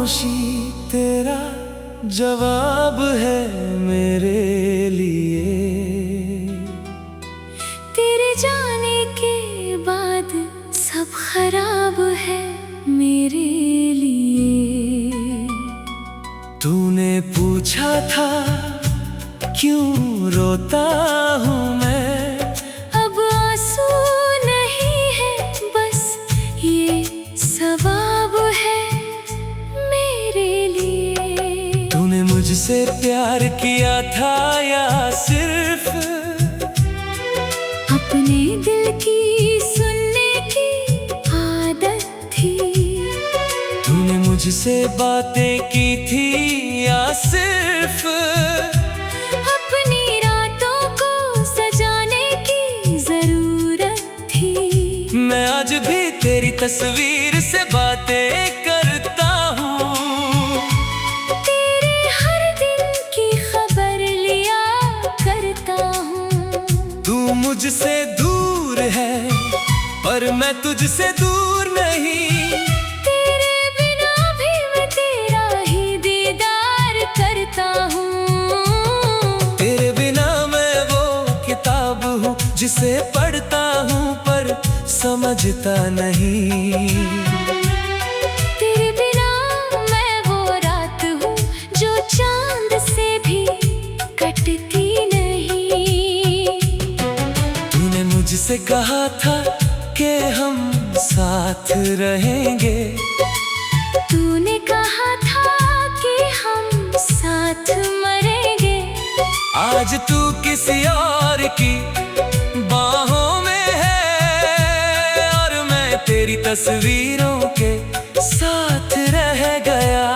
खामोशी तेरा जवाब है मेरे लिए। तेरे जाने के बाद सब खराब है मेरे लिए। तूने पूछा था क्यों रोता हूँ मैं, अब आंसू नहीं है बस ये सवाब है मेरे लिए। तूने मुझसे प्यार किया था या सिर्फ अपने दिल की सुनने की आदत थी। तूने मुझसे बातें की थी या सिर्फ अपनी रातों को सजाने की जरूरत थी। मैं आज भी तेरी तस्वीर से बातें करता हूँ। तेरे हर दिन की खबर लिया करता हूँ। तू मुझसे दूर है पर मैं तुझसे दूर नहीं। तेरे बिना भी मैं तेरा ही दीदार करता हूँ। तेरे बिना मैं वो किताब हूँ जिसे पढ़ता हूँ पर समझता नहीं। तेरे बिना मैं वो रात हूँ जो चांद से भी कटती नहीं। तूने मुझसे कहा था कि हम साथ रहेंगे। तूने कहा था कि हम साथ मरेंगे। आज तू किसी और की बाहों में है और मैं तेरी तस्वीरों के साथ रह गया।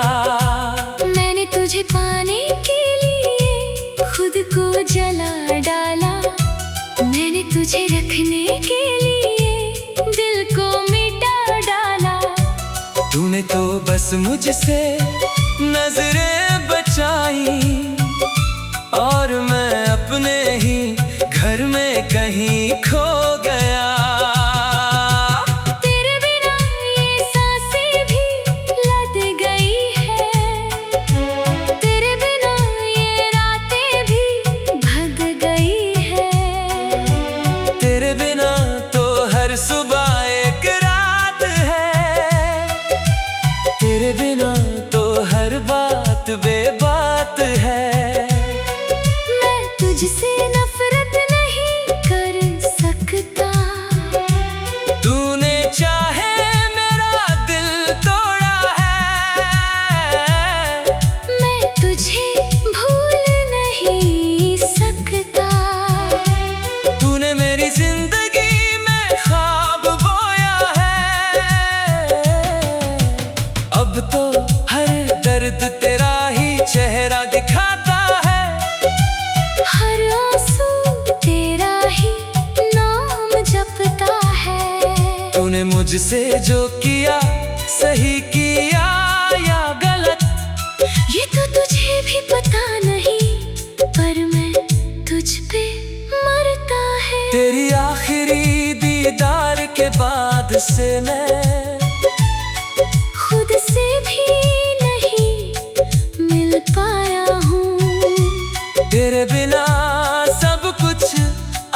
मैंने तुझे पाने के लिए खुद को जला डाला। मैंने तुझे रखने के लिए दिल को मिटा डाला। तूने तो बस मुझसे नजरें बचाई और मैं अपने ही घर में कहीं खो गया। तेरे बिना ये सांसें भी लद गई है। तेरे बिना ये रातें भी भग गई है। तेरे बिना तो हर सुबह एक रात है। तेरे बिना तो हर बात बेबात है। मैं तुझसे नफरत नहीं कर सकता। तूने चाहे मेरा दिल तोड़ा है। मैं तुझे भूल नहीं सकता। तूने मेरी जिंदगी में ख्वाब बोया है। अब तो हर दर्द तेरा ही चेहरा दिखाता है। हर आंसू तेरा ही नाम जपता है। तूने मुझसे जो किया सही किया या गलत, ये तो तुझे भी पता नहीं पर मैं तुझ पे मरता है। तेरी आखिरी दीदार के बाद से मैं खुद से भी नहीं मिल पाया हूँ। तेरे बिना सब कुछ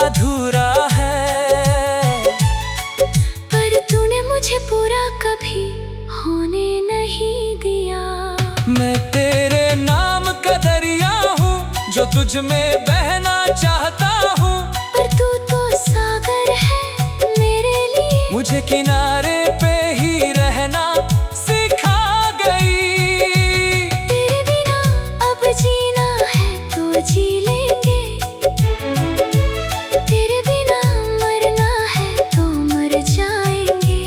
अधूरा है। पर तूने मुझे पूरा कभी होने नहीं दिया। मैं तेरे नाम का दरिया हूँ जो तुझ में बहना चाहता हूँ। पर तू तो सागर है मेरे लिए। मुझे किनारे पे ही रहना सिखा गई। तेरे बिना अब जीना है तो जी लेंगे। तेरे बिना मरना है तो मर जाएंगे।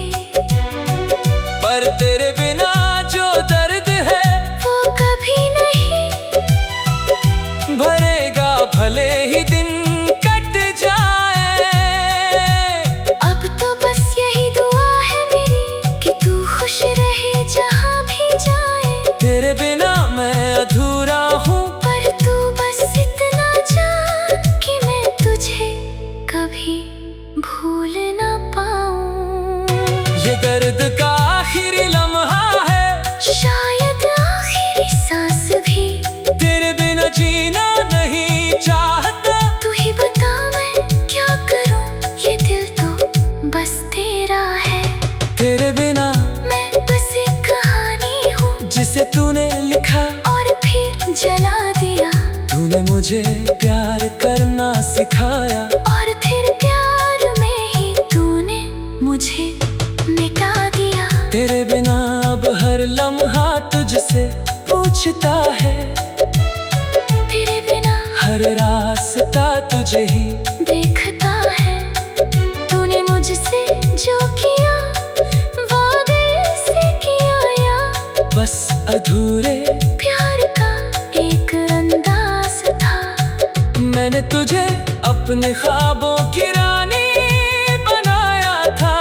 पर तेरे बिना जो दर्द है वो कभी नहीं भरेगा भले ही दिन कट जाए। अब तो बस यही दुआ है मेरी कि तू खुश रहे जहाँ भी जाए। तेरे बिना मैं अधूरा हूँ पर तू बस इतना जान कि मैं तुझे कभी भूल ना पाऊँ। ये दर्द का आखिरी लम्हा है। शायद जीना नहीं चाहता। तू ही बता मैं क्या करूं, ये दिल तो बस तेरा है। तेरे बिना मैं बस एक कहानी हूँ जिसे तूने लिखा और फिर जला दिया। तूने मुझे प्यार करना सिखाया और फिर प्यार में ही तूने मुझे मिटा दिया। तेरे बिना अब हर लम्हा तुझसे पूछता है। तेरे बिना हर रास्ता तुझे ही देखता है। तूने मुझसे जो किया वादे से किया, या बस अधूरे प्यार का एक अंदाज था। मैंने तुझे अपने ख्वाबों की रानी बनाया था।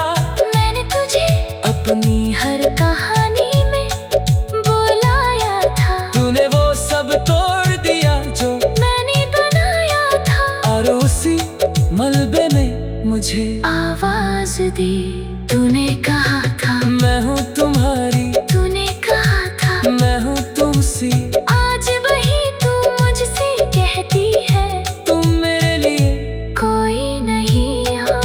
मैंने तुझे अपनी हर कहानी में बुलाया था। तूने वो सब तोड़ दिया जो मैंने बनाया था, और उसी मलबे में मुझे आवाज दी। तूने कहा था मैं हूँ तुम्हारी, तूने कहा था मैं हूँ तुमसी। आज वही तू मुझसे कहती है तुम मेरे लिए कोई नहीं हो।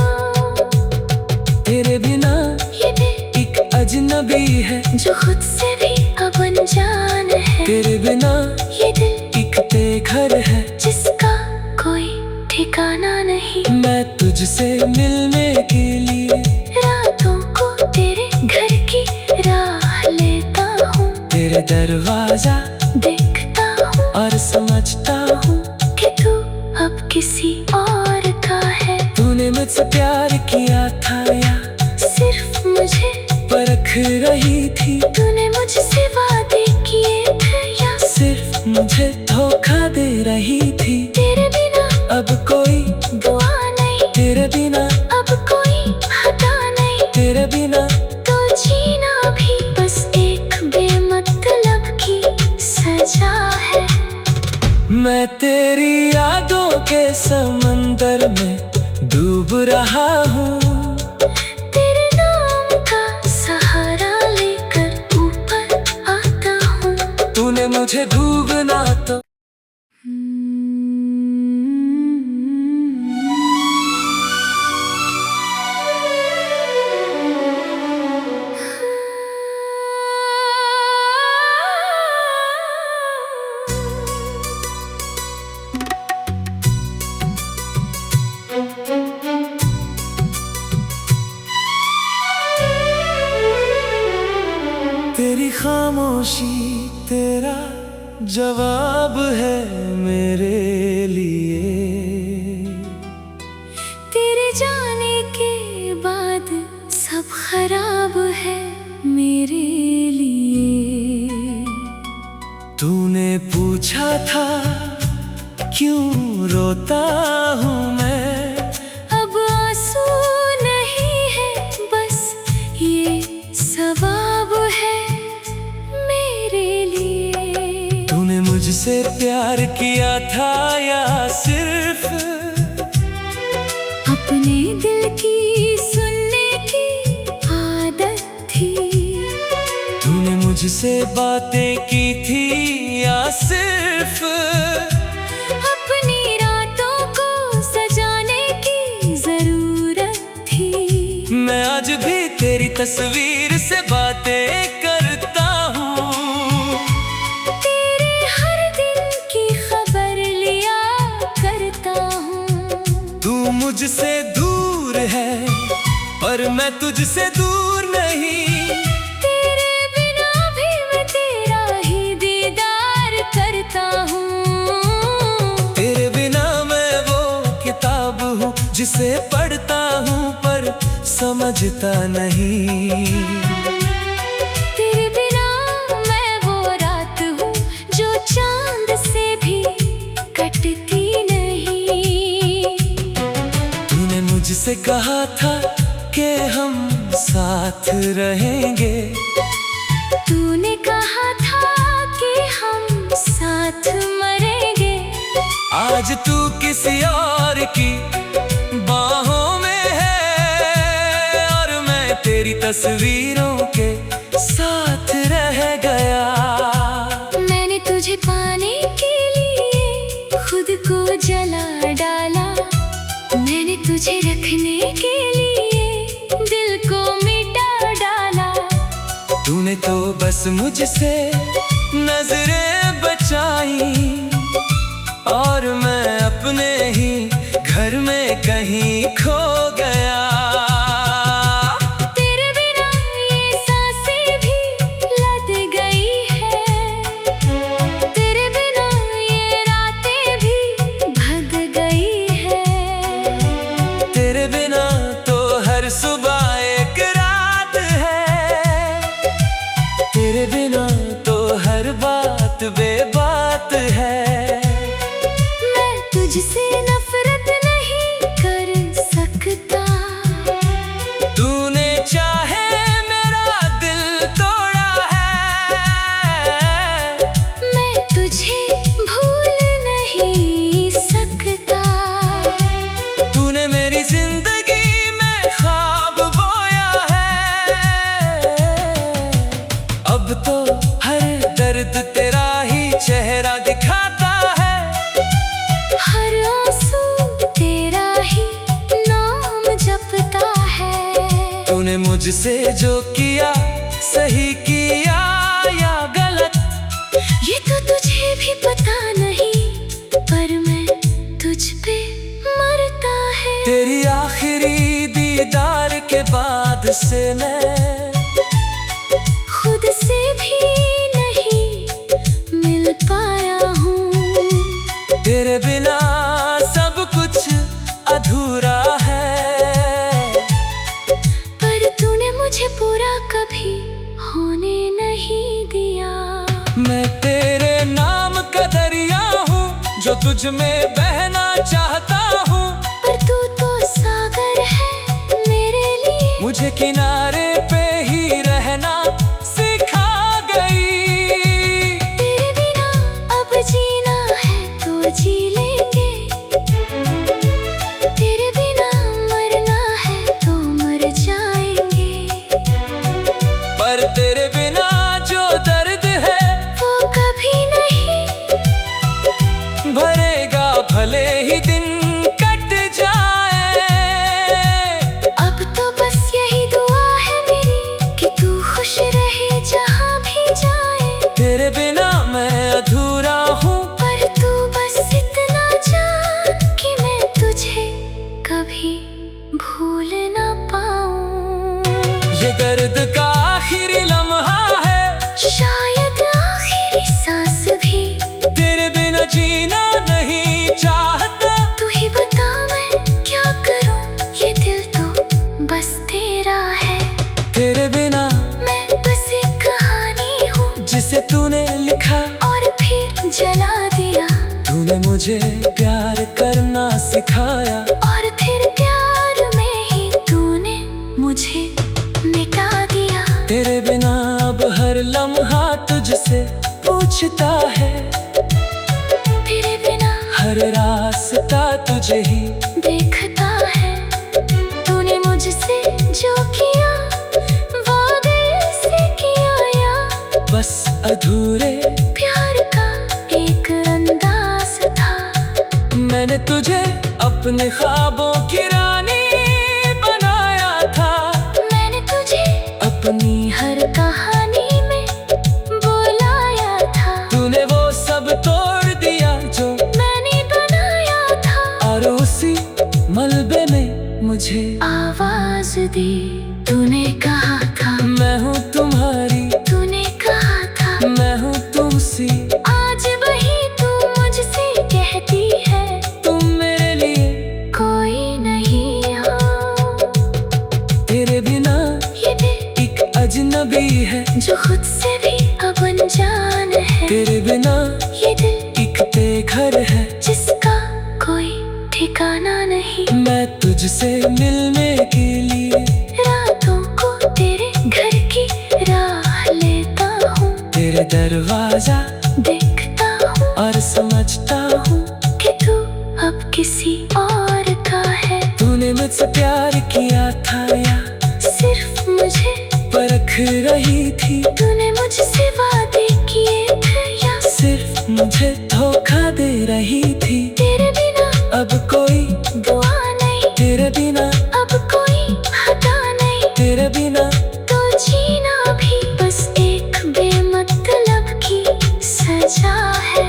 तेरे बिना ये दिल एक अजनबी है जो खुद से भी अब अनजान है। तेरे बिना ये दिल एक बेघर है जिसका कोई ठिकाना नहीं। मैं तुझसे मिलने के लिए रातों को तेरे घर की राह लेता हूँ। तेरे दरवाजा देखता हूँ और समझता हूँ कि तू अब किसी और का है। तूने मुझसे प्यार किया था या सिर्फ मुझे परख रही थी। तूने मुझसे वादे किए थे, या सिर्फ मुझे धोखा दे रही थी। तेरे बिना अब कोई दुआ नहीं, तेरे बिना अब कोई हटा नहीं। तेरे बिना तो जीना भी बस एक बेमतलब की सजा है। मैं तेरी यादों के समंदर में डूब रहा हूँ। तेरे नाम का सहारा लेकर ऊपर आता हूँ। तूने मुझे डूबना तो तेरी खामोशी तेरा जवाब है मेरे लिए। तेरे जाने के बाद सब खराब है मेरे लिए। तूने पूछा था क्यों रोता हूँ मैं। अब आंसू नहीं है बस ये सवाब है मेरे लिए। तूने मुझसे प्यार किया था या सिर्फ अपने दिल की सुनने की आदत थी। तूने मुझसे बातें की थी या सिर्फ अपनी रातों को सजाने की जरूरत थी। मैं आज भी तेरी तस्वीर से बातें करता हूँ। तेरे हर दिन की खबर लिया करता हूँ। तू मुझसे दूर है पर मैं तुझसे दूर नहीं। तेरे बिना भी मैं तेरा ही दीदार करता हूँ। तेरे बिना मैं वो किताब हूँ जिसे पढ़ता हूँ पर समझता नहीं। तेरे बिना मैं वो रात हूँ जो चांद से भी कटती नहीं। तूने मुझसे कहा था कि हम साथ रहेंगे। तूने कहा था कि हम साथ मरेंगे। आज तू किसी और की बाहों में है और मैं तेरी तस्वीरों के साथ रह गया। मैंने तुझे पाने के लिए जला डाला। मैंने तुझे रखने के लिए दिल को मिटा डाला। तूने तो बस मुझसे नजरें बचाई और मैं अपने ही घर में कहीं खो गया। तेरे बिना ये सांसें भी लद गई है। तेरे बिना ये रातें भी भग गई है। तेरे बिना तो हर सुबह एक रात है। तेरे बिना तो हर बात बेबात है। मैं तुझसे नफरत नहीं कर सकता। तूने चाहे मेरा दिल तोड़ा है। मैं तुझे भूल नहीं सकता। तूने मेरी जिंदगी में ख्वाब बोया है। अब तो हर दर्द तेरा ही चेहरा दिखाता है। हर आंसू तेरा ही नाम जपता है। तूने मुझसे जो किया सही किया या गलत, ये तो तुझे भी पता नहीं, पर मैं तुझ पे मरता है। तेरी आखिरी दीदार के बाद से मैं खुद से भी नहीं मिल पाया हूँ। तेरे बिना सब कुछ अधूरा है। पर तूने मुझे पूरा कभी होने नहीं दिया। मैं तेरे नाम का दरिया हूँ जो तुझ में बहना चाहता हूँ। पर तू तो सागर है मेरे लिए। मुझे किनारे पे ही रहना सिखा गई। तेरे बिना अब जीना है तो जी लेंगे। तेरे बिना मरना है तो मर जाएंगे। पर तेरे बिना जो दर्द है वो कभी नहीं भरेगा, भले ही दिन कट जाए। अब तो बस यही दुआ है मेरी कि तू खुश रहे जहाँ भी जाए। तेरे बिना मैं अधूरा हूँ। पर तू बस इतना जान कि मैं तुझे कभी भूल ना पाऊँ। ये दर्द का आखिरी लम्हा है, शायद आखिरी सांस भी। तेरे बिना जीना नहीं चाहता। तू ही बता मैं क्या करूं, ये दिल तो बस तेरा है। तेरे बिना मैं बस एक कहानी हूँ जिसे तूने लिखा और फिर जला दिया। तूने मुझे प्यार करना सिखाया और फिर प्यार में ही तूने मुझे मिटा दिया। तेरे बिना अब हर लम्हा तुझसे पूछता है। तेरे बिना हर रास्ता तुझे ही देखता है। तूने मुझसे जो किया वो दिल से किया या बस अधूरे प्यार का एक अंदाज था। मैंने तुझे अपने ख्वाबों की रानी बनाया था। मैंने तुझे अपनी हर कहानी में बुलाया था। तूने वो सब तोड़ दिया जो मैंने बनाया था। और उसी मलबे में मुझे आवाज दी। तूने कहा था मैं हूँ तुम्हारी, तूने कहा था मैं हूँ तुमसी। आज वही तू मुझसे कहती है तुम मेरे लिए कोई नहीं हो। तेरे बिना ये दिल एक अजनबी है जो खुद से भी अब अनजान है। तेरे बिना ये दिल एक बेघर है जिसका कोई ठिकाना नहीं। मैं तुझसे मिलने के लिए रातों को तेरे घर की राह लेता हूँ। तेरे दरवाजा देखता हूँ और समझता हूँ कि तू अब किसी और का है। तूने मुझसे प्यार किया था या सिर्फ मुझे परख रही थी। तूने मुझसे वादे किए थे या सिर्फ मुझे धोखा दे रही थी। तेरे बिना अब कोई दुआ नहीं, तेरे बिना अब कोई हटा नहीं, तेरे बिना तो जीना भी बस एक बेमतलब की सजा है।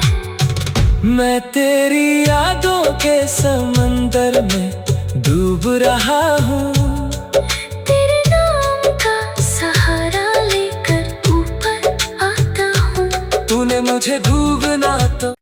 मैं तेरी यादों के समंदर में डूब रहा हूँ, तेरे नाम का सहारा लेकर ऊपर आता हूँ। तूने मुझे डूबना तो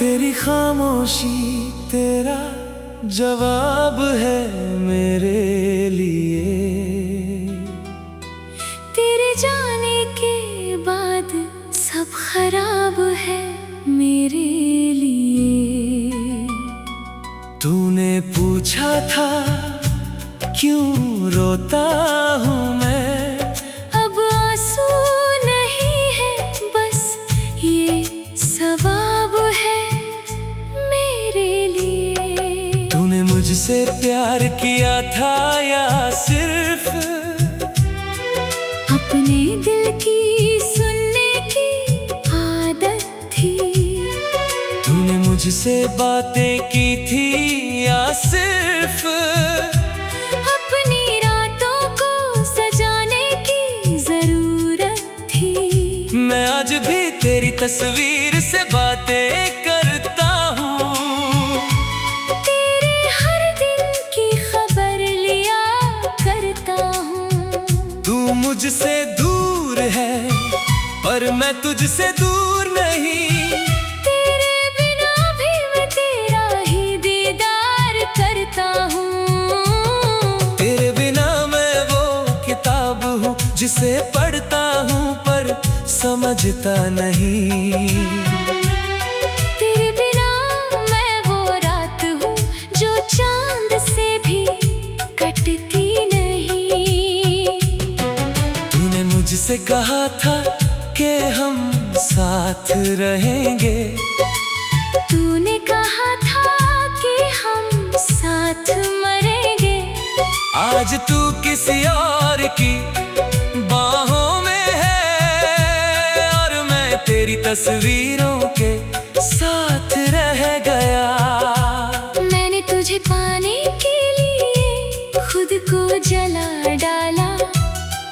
तेरी खामोशी तेरा जवाब है मेरे लिए। तेरे जाने के बाद सब खराब है मेरे लिए। तूने पूछा था क्यों रोता हूँ मैं, अब आंसू नहीं है बस ये सवाब है मेरे लिए। तूने मुझसे प्यार किया था या सिर्फ अपने दिल की सुनने की आदत थी। तूने मुझसे बातें की थी या सिर्फ अपनी रातों को सजाने की जरूरत थी। मैं आज भी तेरी तस्वीर से बातें करता हूँ, तेरे हर दिन की खबर लिया करता हूँ। तू मुझसे दूर है पर मैं तुझसे दूर नहीं। तेरे बिना भी मैं तेरा ही दीदार करता हूँ। तेरे बिना मैं वो किताब हूँ जिसे पढ़ता हूँ पर समझता नहीं। तेरे बिना मैं वो रात हूँ जो चांद से भी कटती नहीं। तूने मुझसे कहा था कि हम साथ रहेंगे, तूने कहा था कि हम साथ मरेंगे। आज तू किसी और की बाहों में है और मैं तेरी तस्वीरों के साथ रह गया। मैंने तुझे पाने के लिए खुद को जला डाला,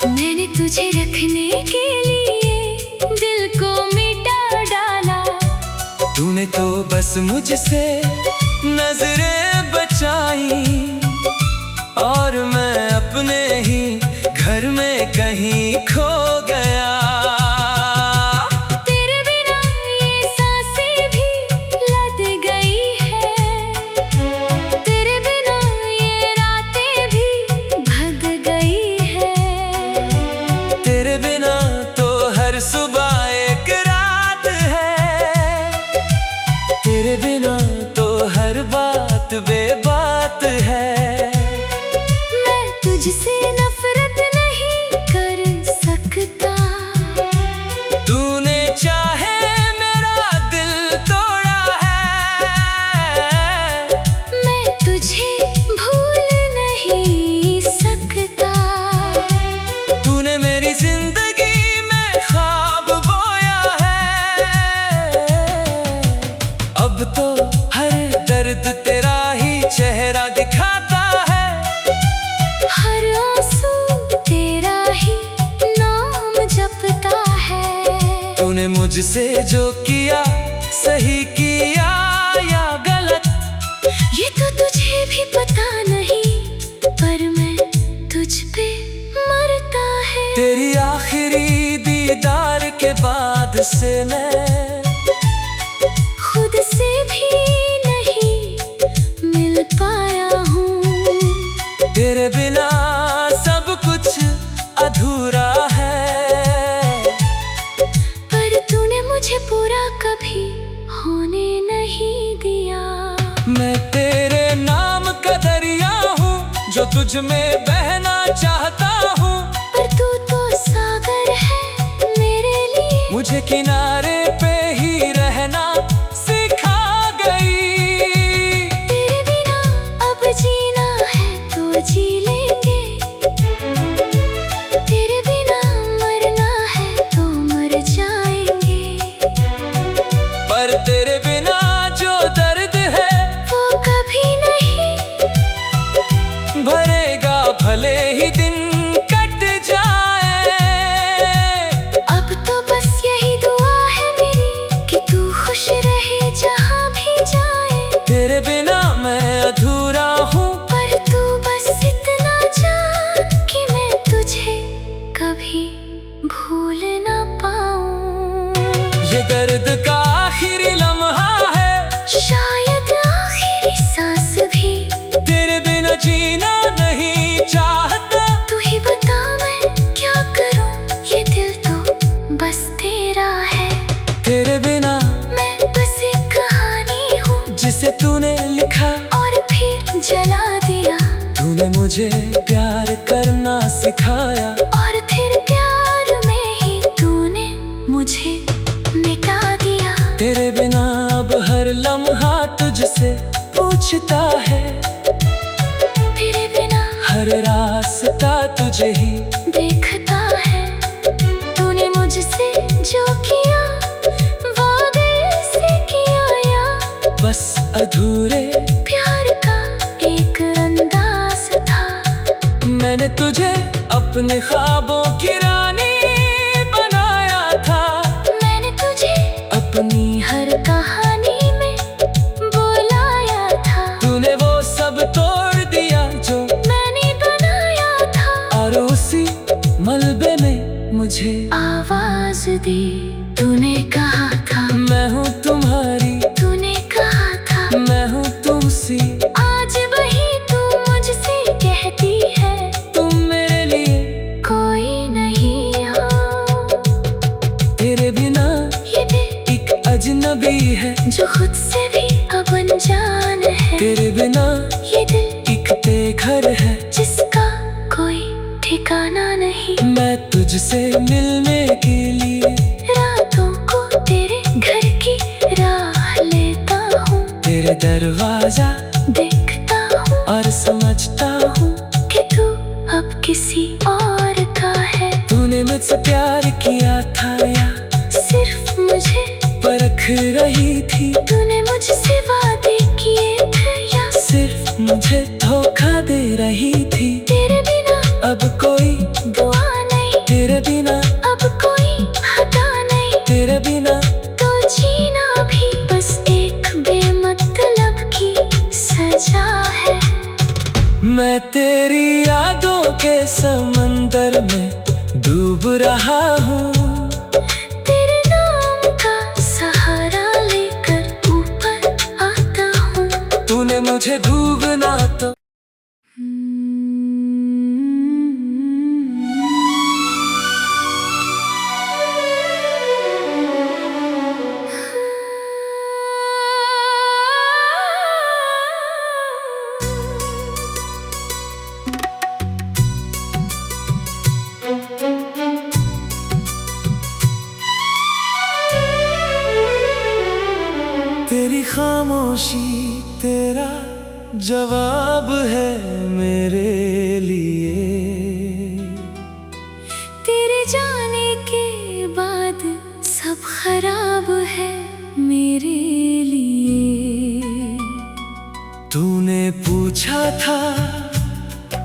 मैंने तुझे रखने के लिए दिल को मिटा डाला। तूने तो बस मुझसे नजरें बचाई और मैं अपने ही घर में कहीं खो गया। तेरे बिना ये सांसें भी लद गई है, तेरे बिना ये रातें भी भग गई है। तेरे बिना तो हर सुबह एक रात है, तेरे बिना तो हर बात बेबात है। मैं तुझसे नफरत नहीं कर सकता, तूने चाहे मेरा दिल तोड़ा है, मैं तुझे भूल नहीं सकता। तूने मेरी जिंदगी में ख्वाब बोया है। अब तो हर दर्द तेरा ही चेहरा दिखाता है, हर आंसू तेरा ही नाम जपता है। तूने मुझसे जो किया सही किया या गलत, ये तो तुझे भी पता नहीं पर मैं तुझ पे मरता है। तेरी आखिरी दीदार के बाद से मैं खुद से भी नहीं मिल पाया हूँ। तेरे बिना सब कुछ अधूरा है, पर तूने मुझे पूरा कभी होने नहीं दिया। मैं तेरे नाम का दरिया हूँ जो तुझ में बहना चाहता भले ही दिन कट जाए। अब तो बस यही दुआ है मेरी कि तू खुश रहे जहाँ भी जाए। तेरे बिना मैं अधूरा हूँ, पर तू बस इतना जान कि मैं तुझे कभी भूल ना पाऊँ। ये दर्द का आखिरी लम्हा है, शायद आखिरी सांस भी। तेरे बिना जीना नहीं चाहता। तू ही बता मैं क्या करूं, ये दिल तो बस तेरा है। तेरे बिना मैं बस एक कहानी हूँ जिसे तूने लिखा और फिर जला दिया। तूने मुझे प्यार करना सिखाया, और फिर प्यार में ही तूने मुझे मिटा दिया। तेरे बिना अब हर लम्हा तुझसे पूछता है। तेरे बिना हर रास्ता तुझे ही देखता है। तूने मुझसे जो किया वादे से किया, या बस अधूरे प्यार का एक अंदाज था। मैंने तुझे अपने ख्वाबों की रानी बनाया था। मैंने तुझे अपनी हर कहानी में बुलाया था। तूने वो सब तोड़ दिया जो मैंने बनाया था, और उसी मलबे में मुझे आवाज दी। तूने कहा था मैं हूँ तुम्हारी, तूने कहा था मैं हूँ तुमसी। आज वही तू मुझसे कहती है तुम मेरे लिए कोई नहीं हो। तेरे बिना ये दिल एक अजनबी है, जो खुद से भी अब अनजान है। तेरे बिना ये दिल एक बेघर है, जिसका कोई ठिकाना नहीं। मैं तुझसे मिलने के लिए रातों को तेरे घर की राह लेता हूँ। तेरे दरवाजा देखता हूँ और समझता हूँ कि तू अब किसी और का है। तूने मुझसे प्यार किया था या सिर्फ मुझे परख रही थी। तूने मुझसे वादे किए थे, या सिर्फ मुझे धोखा दे रही थी। तेरे बिना अब कोई दुआ नहीं, तेरे बिना, अब कोई हटा नहीं। तेरे बिना तो जीना भी बस एक बेमतलब की सजा है। मैं तेरी यादों के समंदर में डूब रहा हूँ। तेरे नाम का सहारा लेकर ऊपर आता हूँ। तूने मुझे डूबना तो तेरी खामोशी तेरा जवाब है मेरे लिए। तेरे जाने के बाद सब खराब है मेरे लिए। तूने पूछा था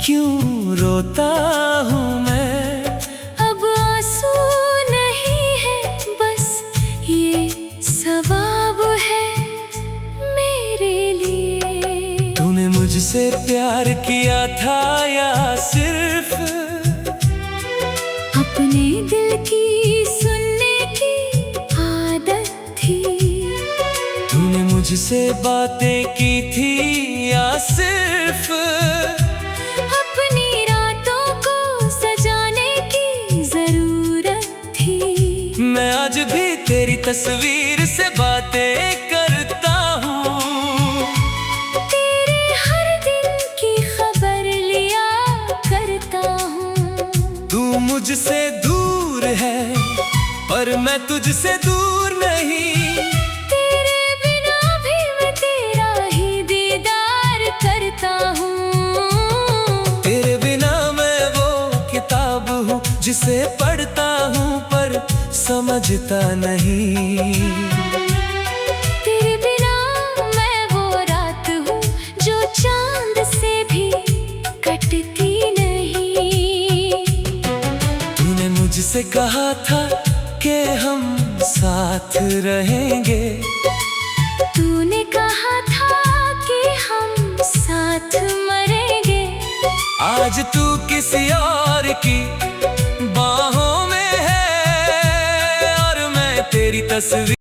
क्यों रोता हूँ मैं, अब आंसू नहीं है बस ये सवाब है मेरे लिए। तूने मुझसे प्यार किया था या सिर्फ अपने दिल की सुनने की आदत थी। तूने मुझसे बातें की थी या सिर्फ अपनी रातों को सजाने की जरूरत थी। मैं आज भी तेरी तस्वीर से बातें करता हूँ। तेरे हर दिन की खबर लिया करता हूँ। तू मुझसे दूर है पर मैं तुझसे दूर नहीं। तेरे बिना भी मैं तेरा ही दीदार करता हूँ। तेरे बिना मैं वो किताब हूँ जिसे पढ़ता हूँ पर समझता नहीं। तेरे बिना मैं वो रात हूँ जो चांद से भी कटती नहीं। तुझसे कहा था कि हम साथ रहेंगे, तूने कहा था कि हम साथ मरेंगे। आज तू किसी और की बाहों में है और मैं तेरी तस्वीर